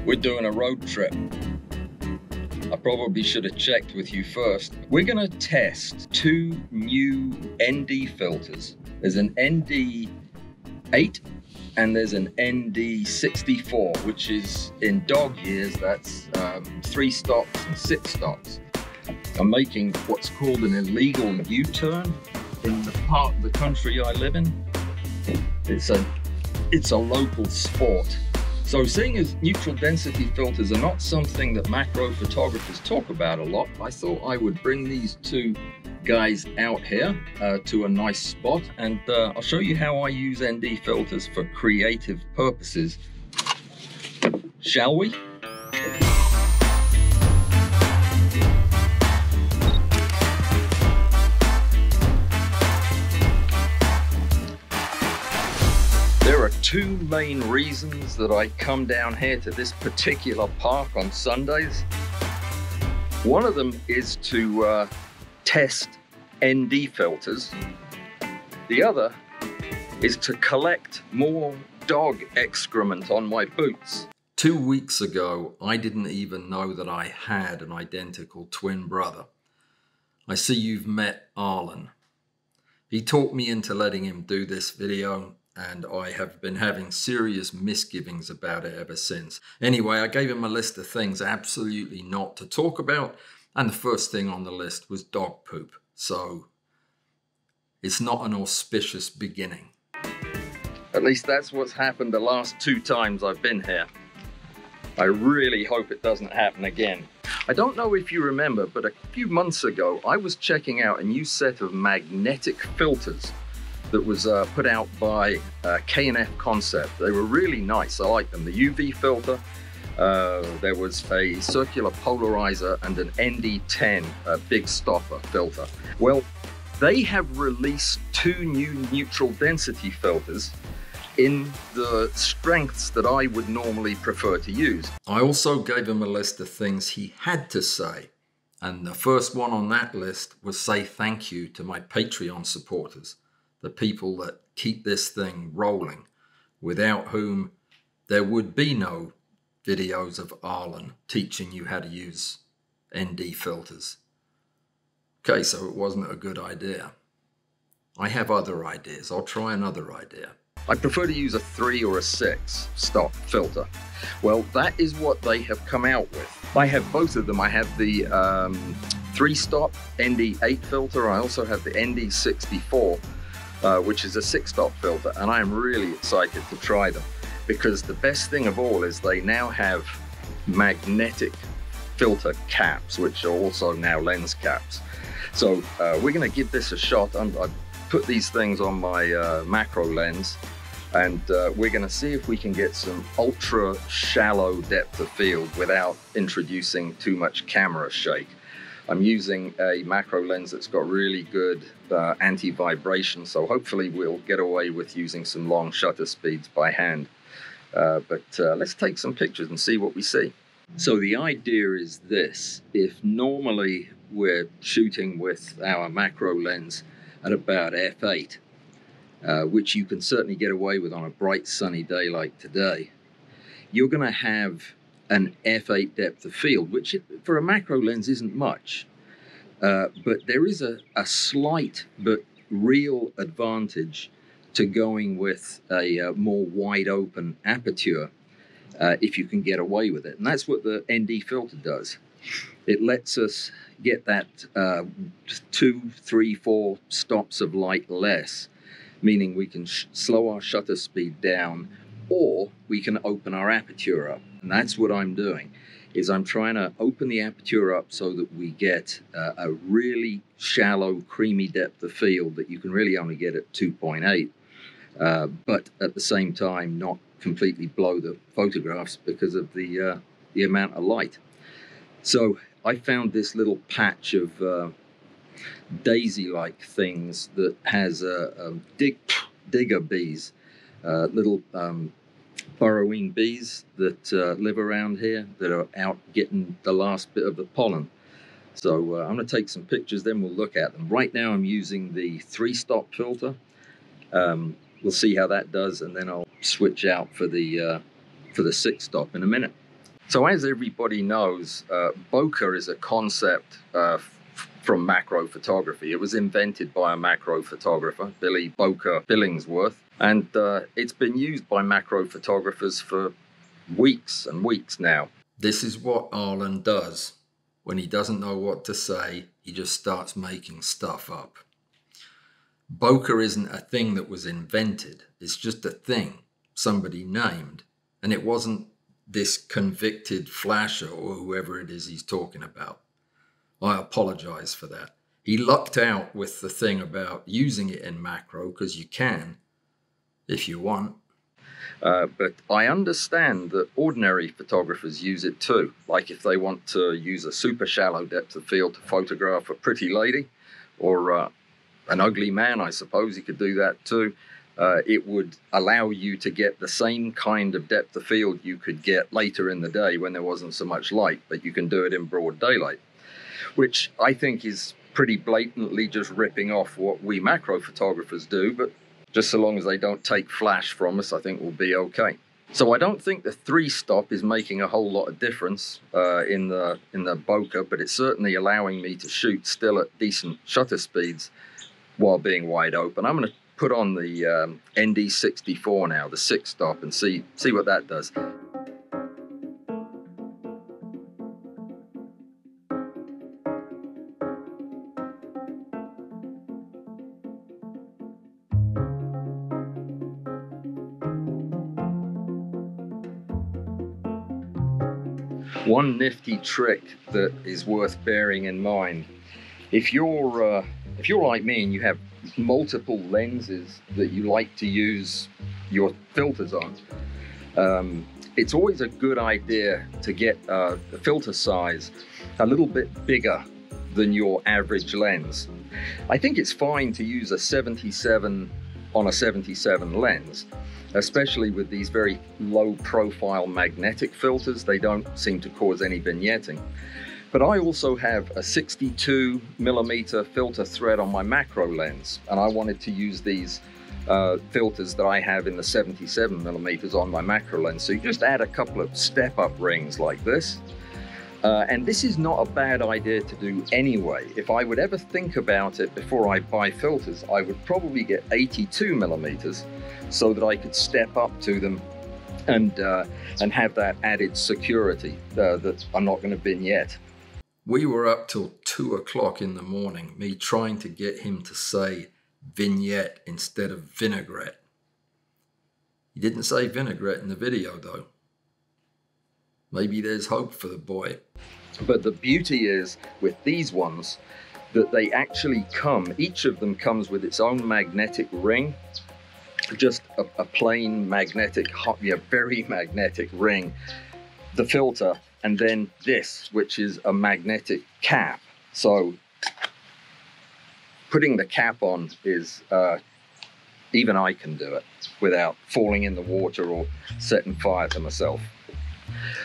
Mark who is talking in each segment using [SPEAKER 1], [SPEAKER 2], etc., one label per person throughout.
[SPEAKER 1] We're doing a road trip. I probably should have checked with you first. We're gonna test two new ND filters. There's an ND8 and there's an ND64, which is in dog years, that's 3 stops and 6 stops. I'm making what's called an illegal U-turn in the part of the country I live in. It's a local sport. So seeing as neutral density filters are not something that macro photographers talk about a lot, I thought I would bring these two guys out here to a nice spot, and I'll show you how I use ND filters for creative purposes. Shall we? There are two main reasons that I come down here to this particular park on Sundays. One of them is to test ND filters. The other is to collect more dog excrement on my boots. 2 weeks ago, I didn't even know that I had an identical twin brother. I see you've met Arlen. He talked me into letting him do this video, and I have been having serious misgivings about it ever since. Anyway, I gave him a list of things absolutely not to talk about, and the first thing on the list was dog poop. So it's not an auspicious beginning. At least that's what's happened the last 2 times I've been here. I really hope it doesn't happen again. I don't know if you remember, but a few months ago, I was checking out a new set of magnetic filters that was put out by K&F Concept. They were really nice, I like them. The UV filter, there was a circular polarizer and an ND10, a big stopper filter. Well, they have released 2 new neutral density filters in the strengths that I would normally prefer to use. I also gave him a list of things he had to say. And the first one on that list was say thank you to my Patreon supporters, the people that keep this thing rolling, without whom there would be no videos of Arlen teaching you how to use ND filters. Okay, so it wasn't a good idea. I have other ideas. I'll try another idea. I prefer to use a 3 or a 6 stop filter. Well, that is what they have come out with. I have both of them. I have the 3-stop ND8 filter. I also have the ND64, which is a 6-stop filter, and I'm really excited to try them, because the best thing of all is they now have magnetic filter caps, which are also now lens caps. So we're going to give this a shot. I put these things on my macro lens, and we're going to see if we can get some ultra shallow depth of field without introducing too much camera shake. I'm using a macro lens that's got really good anti-vibration, so hopefully we'll get away with using some long shutter speeds by hand. But let's take some pictures and see what we see. So the idea is this: if normally we're shooting with our macro lens at about f8, which you can certainly get away with on a bright sunny day like today, you're going to have an f8 depth of field, which for a macro lens isn't much, but there is a slight but real advantage to going with a more wide open aperture if you can get away with it. And that's what the ND filter does. It lets us get that 2, 3, 4 stops of light less, meaning we can slow our shutter speed down, or we can open our aperture up. And that's what I'm doing, is I'm trying to open the aperture up so that we get a really shallow, creamy depth of field that you can really only get at 2.8, but at the same time not completely blow the photographs because of the amount of light. So I found this little patch of daisy-like things that has digger bees, little burrowing bees that live around here that are out getting the last bit of the pollen. So I'm going to take some pictures, then we'll look at them. Right now I'm using the 3-stop filter. We'll see how that does, and then I'll switch out for the 6-stop in a minute. So as everybody knows, bokeh is a concept from macro photography. It was invented by a macro photographer, Billy Bokeh Billingsworth, and it's been used by macro photographers for weeks and weeks now. This is what Arlen does. When he doesn't know what to say, he just starts making stuff up. Bokeh isn't a thing that was invented. It's just a thing somebody named. And it wasn't this convicted flasher or whoever it is he's talking about. I apologize for that. He lucked out with the thing about using it in macro, because you can, if you want. But I understand that ordinary photographers use it too. Like if they want to use a super shallow depth of field to photograph a pretty lady or an ugly man, I suppose he could do that too. It would allow you to get the same kind of depth of field you could get later in the day when there wasn't so much light, but you can do it in broad daylight, which I think is pretty blatantly just ripping off what we macro photographers do, but just so long as they don't take flash from us, I think we'll be okay. So I don't think the 3-stop is making a whole lot of difference in the bokeh, but it's certainly allowing me to shoot still at decent shutter speeds while being wide open. I'm going to put on the ND64 now, the 6-stop, and see what that does. One nifty trick that is worth bearing in mind: if you're like me and you have multiple lenses that you like to use your filters on, it's always a good idea to get the filter size a little bit bigger than your average lens. I think it's fine to use a 77 on a 77 lens, especially with these very low profile magnetic filters. They don't seem to cause any vignetting. But I also have a 62mm filter thread on my macro lens, and I wanted to use these filters that I have in the 77mm on my macro lens. So you just add a couple of step-up rings like this. And this is not a bad idea to do anyway. If I would ever think about it before I buy filters, I would probably get 82mm so that I could step up to them and have that added security that I'm not going to vignette. We were up till 2 o'clock in the morning, me trying to get him to say vignette instead of vinaigrette. He didn't say vinaigrette in the video though. Maybe there's hope for the boy. But the beauty is with these ones that they actually come, each of them comes with its own magnetic ring, just a plain magnetic, very magnetic ring, the filter, and then this, which is a magnetic cap. So putting the cap on is, even I can do it without falling in the water or setting fire to myself.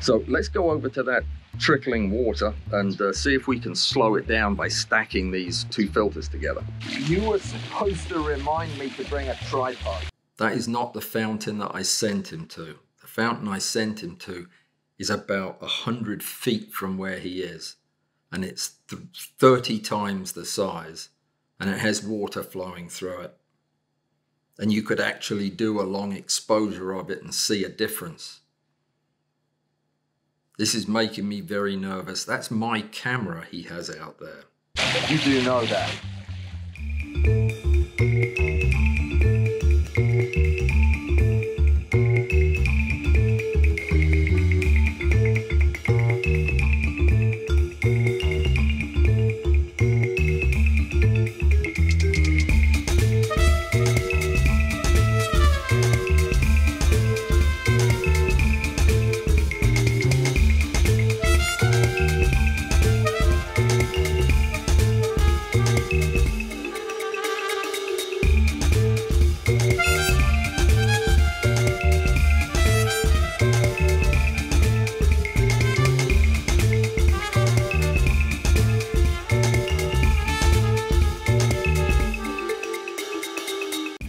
[SPEAKER 1] So let's go over to that trickling water and see if we can slow it down by stacking these two filters together. You were supposed to remind me to bring a tripod. That is not the fountain that I sent him to. The fountain I sent him to is about 100 feet from where he is, and it's 30 times the size, and it has water flowing through it. And you could actually do a long exposure of it and see a difference. This is making me very nervous. That's my camera he has out there. You do know that.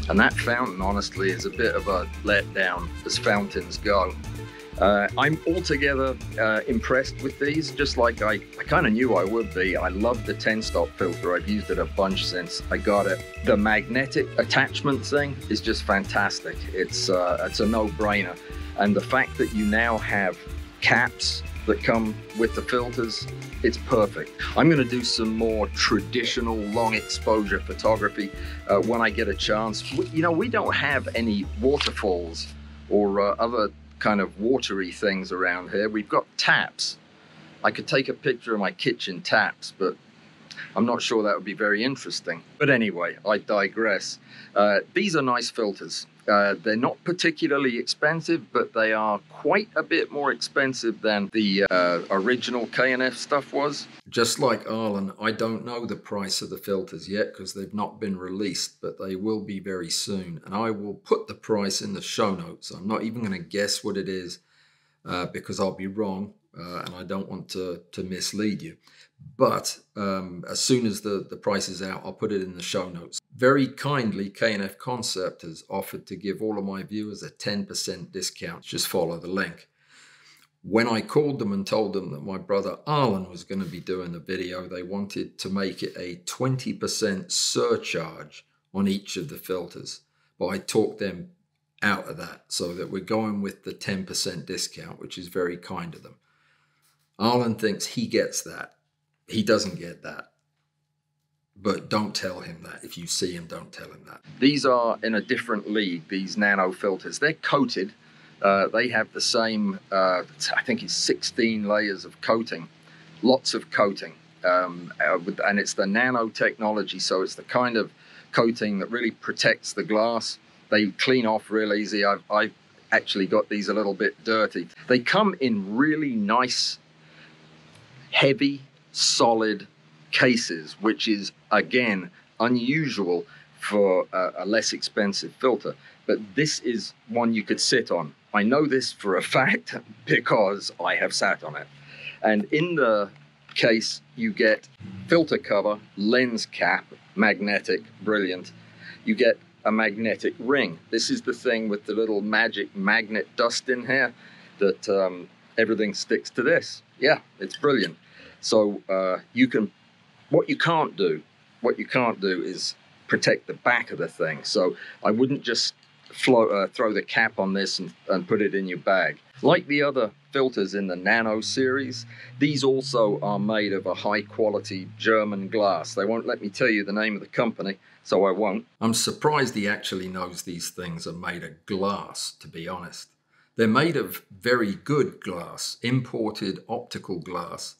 [SPEAKER 1] And that fountain, honestly, is a bit of a letdown as fountains go. I'm altogether impressed with these, just like I kind of knew I would be. I love the 10-stop filter. I've used it a bunch since I got it. The magnetic attachment thing is just fantastic. It's a no-brainer. And the fact that you now have caps that come with the filters, it's perfect. I'm going to do some more traditional long exposure photography when I get a chance. You know, we don't have any waterfalls or other kind of watery things around here. We've got taps. I could take a picture of my kitchen taps, but I'm not sure that would be very interesting. But anyway, I digress. These are nice filters. They're not particularly expensive, but they are quite a bit more expensive than the original K&F stuff was. Just like Arlen, I don't know the price of the filters yet because they've not been released, but they will be very soon. And I will put the price in the show notes. I'm not even going to guess what it is because I'll be wrong and I don't want to mislead you. But as soon as the price is out, I'll put it in the show notes. Very kindly, K&F Concept has offered to give all of my viewers a 10% discount. Just follow the link. When I called them and told them that my brother Arlen was going to be doing the video, they wanted to make it a 20% surcharge on each of the filters. But I talked them out of that so that we're going with the 10% discount, which is very kind of them. Arlen thinks he gets that. He doesn't get that. But don't tell him that. If you see him, don't tell him that. These are in a different league, these nano filters. They're coated. They have the same, I think it's 16 layers of coating. Lots of coating. And it's the nanotechnology, so it's the kind of coating that really protects the glass. They clean off real easy. I've actually got these a little bit dirty. They come in really nice, heavy, solid cases, which is again unusual for a less expensive filter, but this is one you could sit on. I know this for a fact because I have sat on it. And in the case you get filter cover, lens cap, magnetic, brilliant. You get a magnetic ring. This is the thing with the little magic magnet dust in here that everything sticks to this. Yeah, it's brilliant. So what you can't do is protect the back of the thing. So I wouldn't just throw the cap on this and put it in your bag. Like the other filters in the Nano series, these also are made of a high quality German glass. They won't let me tell you the name of the company, so I won't. I'm surprised he actually knows these things are made of glass, to be honest. They're made of very good glass, imported optical glass,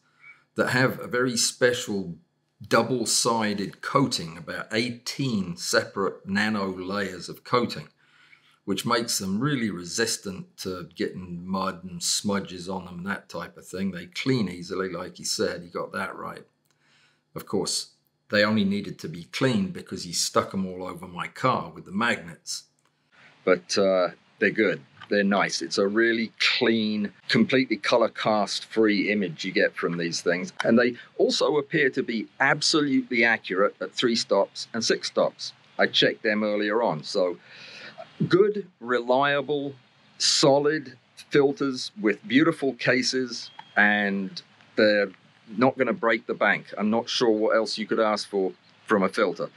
[SPEAKER 1] that have a very special double-sided coating, about 18 separate nano layers of coating, which makes them really resistant to getting mud and smudges on them and that type of thing. They clean easily, like he said. He got that right. Of course, they only needed to be cleaned because he stuck them all over my car with the magnets. But they're good. They're nice. It's a really clean, completely color cast free image you get from these things. And they also appear to be absolutely accurate at 3 stops and 6 stops. I checked them earlier on. So good, reliable, solid filters with beautiful cases, and they're not going to break the bank. I'm not sure what else you could ask for from a filter.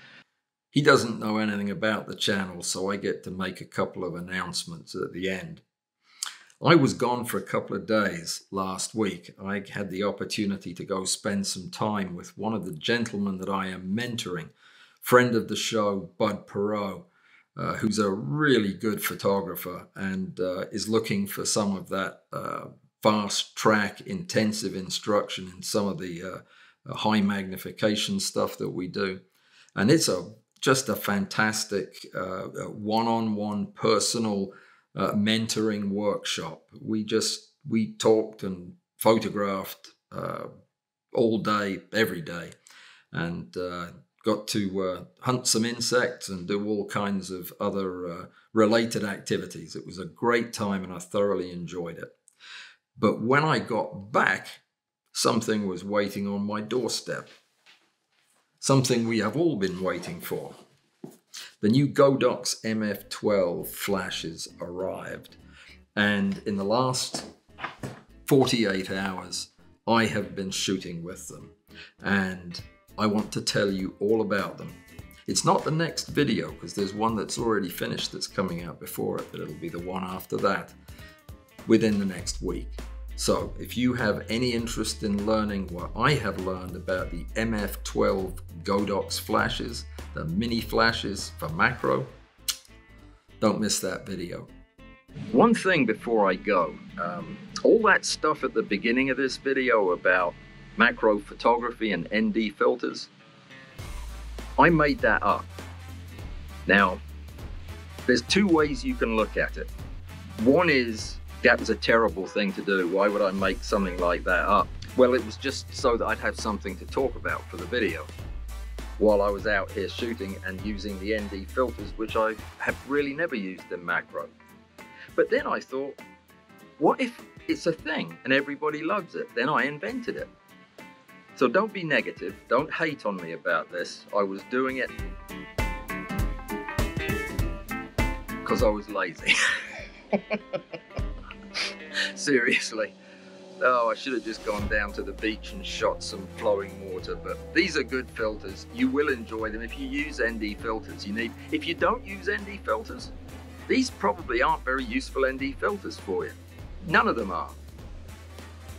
[SPEAKER 1] He doesn't know anything about the channel, so I get to make a couple of announcements at the end. I was gone for a couple of days last week. I had the opportunity to go spend some time with one of the gentlemen that I am mentoring, friend of the show, Bud Perot, who's a really good photographer and is looking for some of that fast track intensive instruction in some of the high magnification stuff that we do. And it's just a fantastic one-on-one personal mentoring workshop. We talked and photographed all day, every day, and got to hunt some insects and do all kinds of other related activities. It was a great time and I thoroughly enjoyed it. But when I got back, something was waiting on my doorstep. Something we have all been waiting for. The new Godox MF12 flashes arrived. And in the last 48 hours, I have been shooting with them. And I want to tell you all about them. It's not the next video, because there's one that's already finished that's coming out before it, but it'll be the one after that within the next week. So if you have any interest in learning what I have learned about the MF12 Godox flashes, the mini flashes for macro, don't miss that video. One thing before I go, all that stuff at the beginning of this video about macro photography and ND filters, I made that up. Now, there's two ways you can look at it. One is, that was a terrible thing to do. Why would I make something like that up? Well, it was just so that I'd have something to talk about for the video while I was out here shooting and using the ND filters, which I have really never used in macro. But then I thought, what if it's a thing and everybody loves it? Then I invented it. So don't be negative, don't hate on me about this. I was doing it because I was lazy. Seriously. Oh, I should have just gone down to the beach and shot some flowing water, but these are good filters. You will enjoy them if you use ND filters. If you don't use ND filters, these probably aren't very useful ND filters for you. None of them are.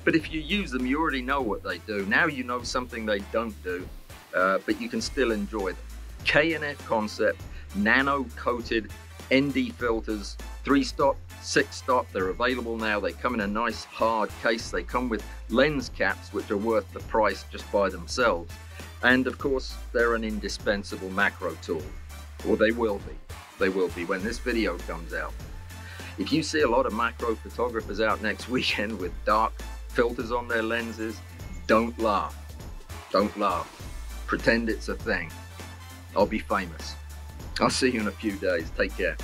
[SPEAKER 1] But if you use them, you already know what they do. Now you know something they don't do, but you can still enjoy them. K&F Concept, nano-coated ND filters, 3-stop, 6-stop, they're available now. They come in a nice hard case. They come with lens caps, which are worth the price just by themselves. And of course, they're an indispensable macro tool, or they will be. They will be when this video comes out. If you see a lot of macro photographers out next weekend with dark filters on their lenses, don't laugh. Don't laugh. Pretend it's a thing. I'll be famous. I'll see you in a few days. Take care.